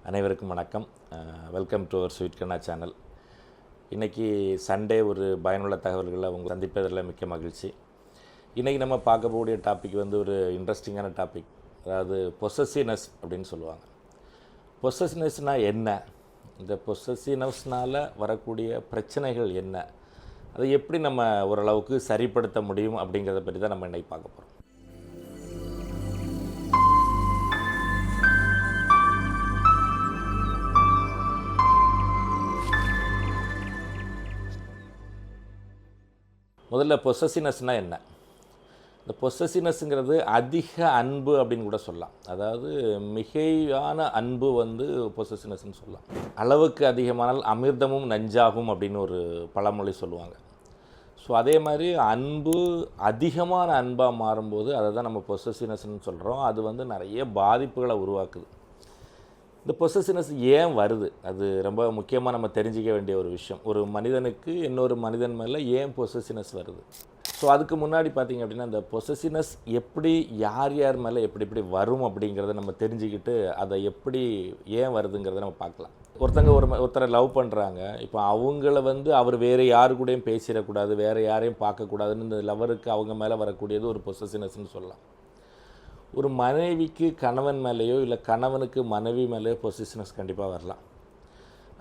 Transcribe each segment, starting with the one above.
அனைவருக்கும் வணக்கம். Welcome to our sweet Kanna channel. இன்றைக்கி சண்டே ஒரு பயனுள்ள தகவல்களை உங்களை சந்திப்பதில் மிக்க மகிழ்ச்சி. இன்றைக்கி நம்ம பார்க்கக்கூடிய டாபிக் வந்து ஒரு இன்ட்ரெஸ்டிங்கான டாபிக். அதாவது பொசசிவ்னஸ் அப்படின்னு சொல்லுவாங்க. பொசசிவ்னஸ்னால் என்ன, இந்த பொசசிவ்னஸ்னால் வரக்கூடிய பிரச்சனைகள் என்ன, அதை எப்படி நம்ம ஓரளவுக்கு சரிப்படுத்த முடியும் அப்படிங்கிறத பற்றி தான் நம்ம இன்றைக்கி பார்க்க போகிறோம். முதல்ல பொசசிவ்னஸ்னால் என்ன? இந்த பொசசிவ்னஸ்ங்கிறது அதிக அன்பு அப்படின்னு கூட சொல்லலாம். அதாவது மிகையான அன்பு வந்து பொசசிவ்னஸ்ன்னு சொல்லலாம். அளவுக்கு அதிகமானால் அமிர்தமும் நஞ்சாகும் அப்படின்னு ஒரு பழமொழி சொல்லுவாங்க. ஸோ அதே மாதிரி அன்பு அதிகமான அன்பாக மாறும்போது அதை தான் நம்ம பொசசிவ்னஸ்ன்னு சொல்கிறோம். அது வந்து நிறைய பாதிப்புகளை உருவாக்குது. இந்த பொசசிவ்னஸ் ஏன் வருது, அது ரொம்ப முக்கியமாக நம்ம தெரிஞ்சிக்க வேண்டிய ஒரு விஷயம். ஒரு மனிதனுக்கு இன்னொரு மனிதன் மேலே ஏன் பொசசிவ்னஸ் வருது? ஸோ அதுக்கு முன்னாடி பார்த்திங்க அப்படின்னா, இந்த பொசசிவ்னஸ் எப்படி யார் யார் மேலே எப்படி வரும் அப்படிங்கிறத நம்ம தெரிஞ்சுக்கிட்டு அதை எப்படி ஏன் வருதுங்கிறத நம்ம பார்க்கலாம். ஒருத்தரை லவ் பண்ணுறாங்க. இப்போ அவங்கள வந்து அவர் வேறு யாரு கூடயும் பேசிடக்கூடாது, வேறு யாரையும் பார்க்கக்கூடாதுன்னு இந்த லவருக்கு அவங்க மேலே வரக்கூடியது ஒரு பொசசிவ்னஸ்ன்னு சொல்லலாம். ஒரு மனைவிக்கு கணவன் மேலேயோ இல்லை கணவனுக்கு மனைவி மேலேயோ பொசசிவ்னஸ் கண்டிப்பாக வரலாம்.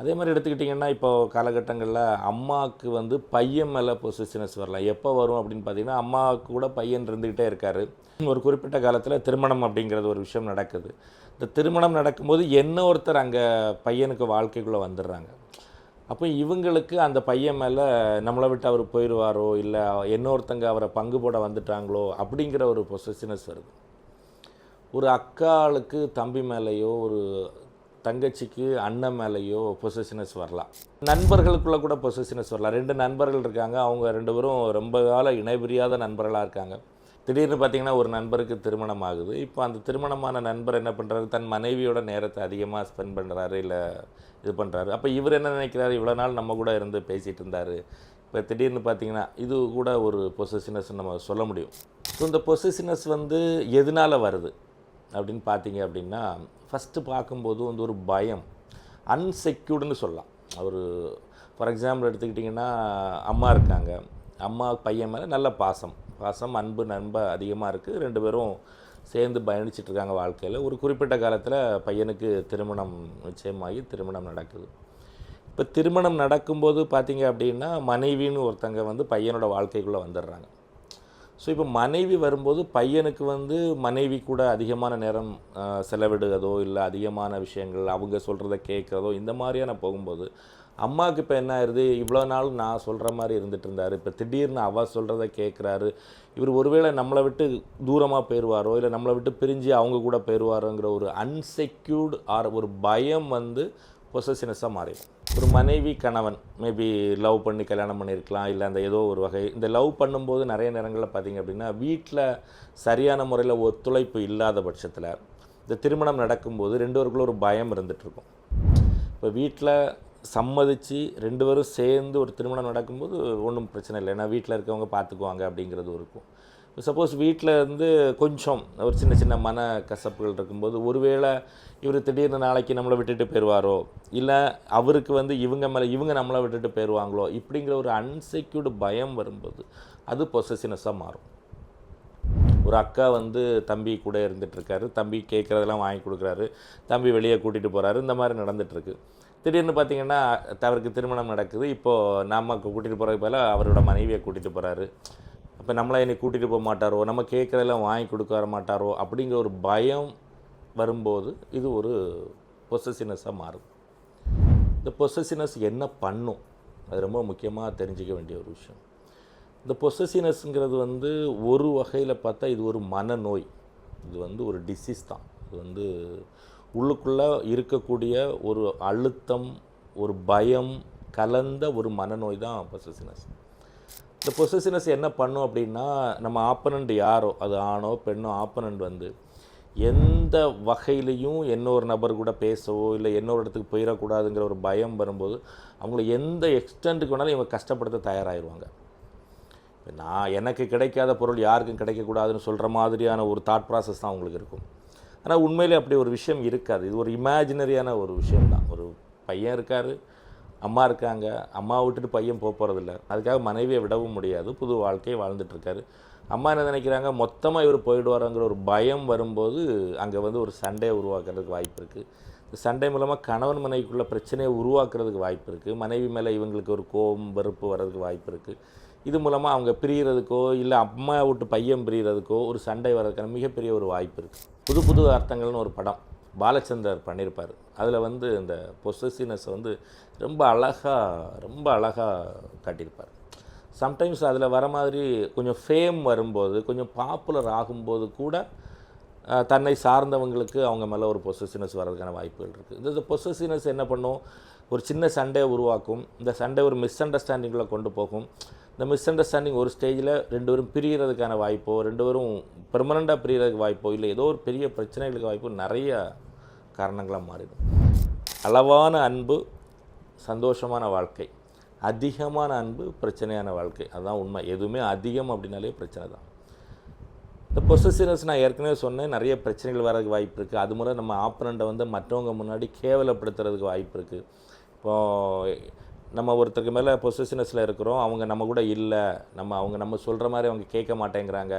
அதே மாதிரி எடுத்துக்கிட்டிங்கன்னா, இப்போது காலகட்டங்களில் அம்மாவுக்கு வந்து பையன் மேலே பொசசிவ்னஸ் வரலாம். எப்போ வரும் அப்படின்னு பார்த்திங்கன்னா, அம்மாவுக்கு கூட பையன் இருந்துக்கிட்டே இருக்கார். ஒரு குறிப்பிட்ட காலத்தில் திருமணம் அப்படிங்கிறது ஒரு விஷயம் நடக்குது. இந்த திருமணம் நடக்கும்போது ஒருத்தர் அங்கே பையனுக்கு வாழ்க்கைக்குள்ளே வந்துடுறாங்க. அப்போ இவங்களுக்கு அந்த பையன் மேலே நம்மளை விட்டு அவர் போயிடுவாரோ, இல்லை இன்னொருத்தங்க அவரை பங்கு போட வந்துட்டாங்களோ அப்படிங்கிற ஒரு பொசசிவ்னஸ் வருது. ஒரு அக்காளுக்கு தம்பி மேலேயோ, ஒரு தங்கச்சிக்கு அண்ணன் மேலேயோ பொசசிவ்னஸ் வரலாம். நண்பர்களுக்குள்ளே கூட பொசசிவ்னஸ் வரலாம். 2 நண்பர்கள் இருக்காங்க, அவங்க 2 பேரும் ரொம்ப கால இணைபிரியாத நண்பர்களாக இருக்காங்க. திடீர்னு பார்த்திங்கன்னா ஒரு நண்பருக்கு திருமணம் ஆகுது. இப்போ அந்த திருமணமான நண்பர் என்ன பண்ணுறாரு, தன் மனைவியோட நேரத்தை அதிகமாக ஸ்பெண்ட் பண்ணுறாரு, இல்லை இது பண்ணுறாரு. அப்போ இவர் என்ன நினைக்கிறாரு, இவ்வளோ நாள் நம்ம கூட இருந்து பேசிகிட்டு இருந்தார், இப்போ திடீர்னு பார்த்திங்கன்னா இது கூட ஒரு பொசசிவ்னஸ் நம்ம சொல்ல முடியும். ஸோ இந்த பொசசிவ்னஸ் வந்து எதனால் வருது அப்படின்னு பார்த்தீங்க அப்படின்னா, ஃபஸ்ட்டு பார்க்கும்போது வந்து ஒரு பயம், அன்செக்யூர்டுன்னு சொல்லலாம். ஒரு ஃபார் எக்ஸாம்பிள் எடுத்துக்கிட்டிங்கன்னா, அம்மா இருக்காங்க. அம்மா பையன் மேலே நல்ல பாசம், அன்பு அதிகமாக இருக்குது. 2 பேரும் சேர்ந்து பயணிச்சிட்ருக்காங்க வாழ்க்கையில். ஒரு குறிப்பிட்ட காலத்தில் பையனுக்கு திருமணம் நிச்சயமாகி திருமணம் நடக்குது. இப்போ திருமணம் நடக்கும்போது பார்த்திங்க அப்படின்னா, மனைவின்னு ஒருத்தங்க வந்து பையனோட வாழ்க்கைக்குள்ளே வந்துடுறாங்க. ஸோ இப்போ மனைவி வரும்போது பையனுக்கு வந்து மனைவி கூட அதிகமான நேரம் செலவிடுறதோ, இல்லை அதிகமான விஷயங்கள் அவங்க சொல்கிறத கேட்குறதோ, இந்த மாதிரியான போகும்போது அம்மாவுக்கு இப்போ என்ன ஆயிடுது, இவ்வளோ நாள் நான் சொல்கிற மாதிரி இருந்துகிட்டு இருந்தார், இப்போ திடீர்னு அவள் சொல்கிறத கேட்குறாரு, இவர் ஒருவேளை நம்மளை விட்டு தூரமாக போயிடுவாரோ, இல்லை நம்மளை விட்டு பிரிஞ்சு அவங்க கூட போயிடுவாரோங்கிற ஒரு அன்செக்யூர்டு ஒரு பயம் வந்து பொசசிவ்னஸாக மாறிடும். ஒரு மனைவி கணவன் மேபி லவ் பண்ணி கல்யாணம் பண்ணியிருக்கலாம், இல்லை அந்த ஏதோ ஒரு வகை இந்த லவ் பண்ணும்போது நிறைய நேரங்களில் பார்த்திங்க அப்படின்னா, வீட்டில் சரியான முறையில் ஒத்துழைப்பு இல்லாத பட்சத்தில் இந்த திருமணம் நடக்கும்போது 2 பேருக்குள்ள ஒரு பயம் இருந்துகிட்ருக்கும். இப்போ வீட்டில் சம்மதித்து 2 பேரும் சேர்ந்து ஒரு திருமணம் நடக்கும்போது ஒன்றும் பிரச்சனை இல்லை, ஏன்னா வீட்டில் இருக்கவங்க பார்த்துக்குவாங்க அப்படிங்கிறது இருக்கும். சப்போஸ் வீட்டில் இருந்து கொஞ்சம் ஒரு சின்ன சின்ன மன கசப்புகள் இருக்கும்போது, ஒருவேளை இவர் திடீர்னு நாளைக்கு நம்மளை விட்டுட்டு போயிடுவாரோ, இல்லை அவருக்கு வந்து இவங்க நம்மளை விட்டுட்டு போயிடுவாங்களோ, இப்படிங்கிற ஒரு அன்செக்யூர்டு பயம் வரும்போது அது பொசசிவ்னஸாக மாறும். ஒரு அக்கா வந்து தம்பி கூட இருந்துகிட்ருக்காரு, தம்பி கேட்குறதெல்லாம் வாங்கி கொடுக்குறாரு, தம்பி வெளியே கூட்டிகிட்டு போகிறாரு, இந்த மாதிரி நடந்துகிட்ருக்கு. திடீர்னு பார்த்திங்கன்னா அவருக்கு திருமணம் நடக்குது. இப்போது நம்ம கூட்டிகிட்டு போகிறதுக்கு பதிலாக அவரோட மனைவியை கூட்டிகிட்டு போகிறாரு. அப்போ நம்மளை என்னை கூட்டிகிட்டு போக மாட்டாரோ, நம்ம கேட்குறதெல்லாம் வாங்கி கொடுக்க வர மாட்டாரோ அப்படிங்கிற ஒரு பயம் வரும்போது இது ஒரு பொசசிவ்னஸாக மாறும். இந்த பொசசிவ்னஸ் என்ன பண்ணும், அது ரொம்ப முக்கியமாக தெரிஞ்சிக்க வேண்டிய ஒரு விஷயம். இந்த பொசசிவ்னஸ்ங்கிறது வந்து ஒரு வகையில் பார்த்தா இது ஒரு மனநோய், இது வந்து ஒரு டிசீஸ் தான். இது வந்து உள்ளுக்குள்ளே இருக்கக்கூடிய ஒரு அழுத்தம், ஒரு பயம் கலந்த ஒரு மனநோய் தான் பொசசிவ்னஸ். இந்த பொசசிவ்னஸ் என்ன பண்ணும் அப்படின்னா, நம்ம ஆப்பனண்ட் யாரோ, அது ஆணோ பெண்ணோ, ஆப்பனண்ட் வந்து எந்த வகையிலையும் இன்னொரு நபர் கூட பேசவோ, இல்லை இன்னொரு இடத்துக்கு போயிடக்கூடாதுங்கிற ஒரு பயம் வரும்போது அவங்கள எந்த எக்ஸ்டென்ட்டுக்கு வேணாலும் இவங்க கஷ்டப்படுத்த தயாராகிடுவாங்க. எனக்கு கிடைக்காத பொருள் யாருக்கும் கிடைக்கக்கூடாதுன்னு சொல்கிற மாதிரியான ஒரு தாட் ப்ராசஸ் தான் அவங்களுக்கு இருக்கும். ஆனால் உண்மையிலே அப்படி ஒரு விஷயம் இருக்காது. இது ஒரு இமேஜினரியான ஒரு விஷயம்தான். ஒரு பையன் இருக்கார், அம்மா இருக்காங்க, அம்மா விட்டுட்டு பையன் போகிறதில்ல, அதுக்காக மனைவியை விடவும் முடியாது, புது வாழ்க்கையை வாழ்ந்துட்டுருக்காரு. அம்மா என்ன நினைக்கிறாங்க, மொத்தமாக இவர் போயிடுவாருங்கிற ஒரு பயம் வரும்போது அங்கே வந்து ஒரு சண்டையை உருவாக்குறதுக்கு வாய்ப்பு இருக்குது. இந்த சண்டை மூலமாக கணவன் மனைவிக்குள்ள பிரச்சனையை உருவாக்குறதுக்கு வாய்ப்பு இருக்குது. மனைவி மேலே இவங்களுக்கு ஒரு கோபம் வெறுப்பு வர்றதுக்கு வாய்ப்பு இருக்குது. இது மூலமாக அவங்க பிரிகிறதுக்கோ இல்லை அம்மா விட்டு பையன் பிரிகிறதுக்கோ ஒரு சண்டை வர்றதுக்கான மிகப்பெரிய ஒரு வாய்ப்பு இருக்குது. புது புது அர்த்தங்கள்னு ஒரு படம் பாலச்சந்தர் பண்ணியிருப்பார். அதில் வந்து இந்த பொசசிவ்னஸ் வந்து ரொம்ப அழகாக காட்டியிருப்பார். சம்டைம்ஸ் அதில் வர மாதிரி கொஞ்சம் ஃபேம் வரும்போது, கொஞ்சம் பாப்புலர் ஆகும்போது கூட தன்னை சார்ந்தவங்களுக்கு அவங்க மேலே ஒரு பொசசிவ்னஸ் வர்றதுக்கான வாய்ப்புகள் இருக்குது. இந்த பொசசிவ்னஸ் என்ன பண்ணும், ஒரு சின்ன சண்டையை உருவாக்கும். இந்த சண்டை ஒரு மிஸ் அண்டர்ஸ்டாண்டிங்கில் கொண்டு போகும். இந்த மிஸ் அண்டர்ஸ்டாண்டிங் ஒரு ஸ்டேஜில் 2 பேரும் பிரிகிறதுக்கான வாய்ப்போ, 2 பேரும் பெர்மனண்ட்டாக பிரிகிறதுக்கு வாய்ப்போ, இல்லை ஏதோ ஒரு பெரிய பிரச்சனைகளுக்கு வாய்ப்போ நிறைய காரணங்களாக மாறிடும். அளவான அன்பு சந்தோஷமான வாழ்க்கை, அதிகமான அன்பு பிரச்சனையான வாழ்க்கை. அதுதான் உண்மை. எதுவுமே அதிகம் அப்படின்னாலே பிரச்சனை தான். இந்த பொசசிவ்னஸ் நான் ஏற்கனவே சொன்னேன், நிறைய பிரச்சனைகள் வரதுக்கு வாய்ப்பு இருக்குது. அது மூலம் நம்ம ஆப்பனண்ட்டை வந்து மற்றவங்க முன்னாடி கேவலப்படுத்துறதுக்கு வாய்ப்பு இருக்குது. இப்போது நம்ம ஒருத்தருக்கு மேலே பொசசிவ்னஸில் இருக்கிறோம், அவங்க நம்ம கூட இல்லை, அவங்க நம்ம சொல்கிற மாதிரி அவங்க கேட்க மாட்டேங்கிறாங்க,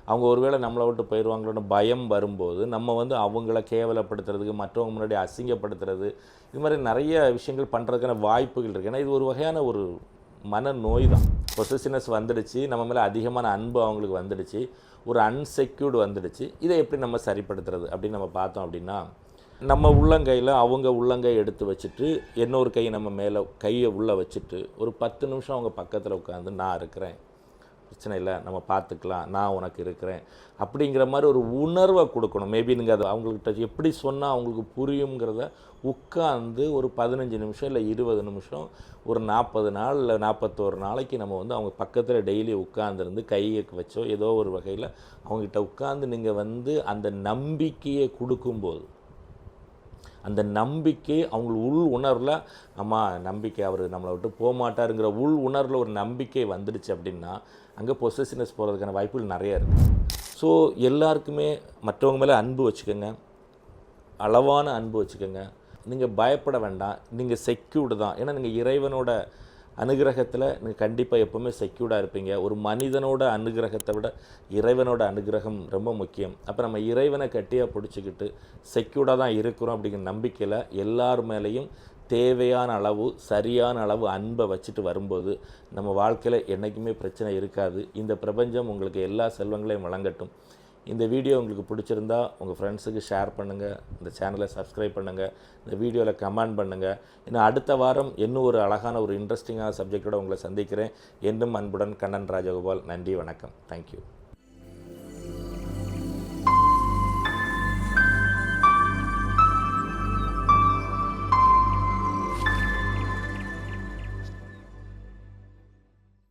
அவங்க ஒருவேளை நம்மளை விட்டு போயிடுவாங்களோட பயம் வரும்போது நம்ம வந்து அவங்கள கேவலப்படுத்துறதுக்கு, மற்றவங்க முன்னாடி அசிங்கப்படுத்துறது, இது மாதிரி நிறைய விஷயங்கள் பண்ணுறதுக்கான வாய்ப்புகள் இருக்குது. ஏன்னா இது ஒரு வகையான ஒரு மனநோய் தான். பொசசிவ்னஸ் வந்துடுச்சு, நம்ம மேலே அதிகமான அன்பு அவங்களுக்கு வந்துடுச்சு, ஒரு அன்செக்யூர்டு வந்துடுச்சு. இதை எப்படி நம்ம சரிப்படுத்துறது அப்படின்னு நம்ம பார்த்தோம் அப்படின்னா, நம்ம உள்ளங்கையில் அவங்க உள்ளங்கை எடுத்து வச்சுட்டு, இன்னொரு கை நம்ம மேலே கையை உள்ளே வச்சுட்டு, ஒரு 10 நிமிஷம் அவங்க பக்கத்தில் உட்காந்து, நான் இருக்கிறேன், பிரச்சனை இல்லை, நம்ம பார்த்துக்கலாம், நான் உனக்கு இருக்கிறேன் அப்படிங்கிற மாதிரி ஒரு உணர்வை கொடுக்கணும். மேபி நீங்கள் அதை அவங்கள்கிட்ட எப்படி சொன்னால் அவங்களுக்கு புரியுங்கிறத உட்காந்து ஒரு 15 நிமிஷம் இல்லை 20 நிமிஷம், ஒரு 40 நாள் இல்லை 41 நாளைக்கு நம்ம வந்து அவங்க பக்கத்தில் டெய்லி உட்காந்துருந்து கையை வச்சோ ஏதோ ஒரு வகையில் அவங்ககிட்ட உட்காந்து நீங்கள் வந்து அந்த நம்பிக்கையை கொடுக்கும்போது, அந்த நம்பிக்கை அவங்க உள் உணர்வில், அம்மா நம்பிக்கை அவர் நம்மளை விட்டு போக மாட்டாருங்கிற உள் உணர்வில் ஒரு நம்பிக்கை வந்துடுச்சு அப்படின்னா அங்கே பொசசிவ்னஸ் போகிறதுக்கான வாய்ப்புகள் நிறையா இருக்குது. ஸோ எல்லாருக்குமே மற்றவங்க மேலே அன்பு வச்சுக்கோங்க, அளவான அன்பு வச்சுக்கோங்க. நீங்கள் பயப்பட வேண்டாம், நீங்கள் செக்யூர்டு தான். ஏன்னா நீங்கள் இறைவனோட அனுகிரகத்தில் நீங்கள் கண்டிப்பாக எப்போவுமே செக்யூர்டாக இருப்பீங்க. ஒரு மனிதனோட அனுகிரகத்தை விட இறைவனோட அனுகிரகம் ரொம்ப முக்கியம். அப்போ நம்ம இறைவனை கட்டியாக பிடிச்சிக்கிட்டு செக்யூர்டாக தான் இருக்கிறோம் அப்படிங்கிற நம்பிக்கையில் எல்லார் மேலேயும் தேவையான அளவு, சரியான அளவு அன்பை வச்சுட்டு வரும்போது நம்ம வாழ்க்கையில் என்றைக்குமே பிரச்சனை இருக்காது. இந்த பிரபஞ்சம் உங்களுக்கு எல்லா செல்வங்களையும் வழங்கட்டும். இந்த வீடியோ உங்களுக்கு பிடிச்சிருந்தா உங்கள் ஃப்ரெண்ட்ஸுக்கு ஷேர் பண்ணுங்கள், இந்த சேனலை சப்ஸ்கிரைப் பண்ணுங்கள், இந்த வீடியோவில் கமெண்ட் பண்ணுங்கள். இன்னும் அடுத்த வாரம் இன்னும் ஒரு அழகான ஒரு இன்ட்ரெஸ்டிங்கான சப்ஜெக்டோடு உங்களை சந்திக்கிறேன். என்றும் அன்புடன் கண்ணன் ராஜகோபால். நன்றி, வணக்கம். தேங்க்யூ.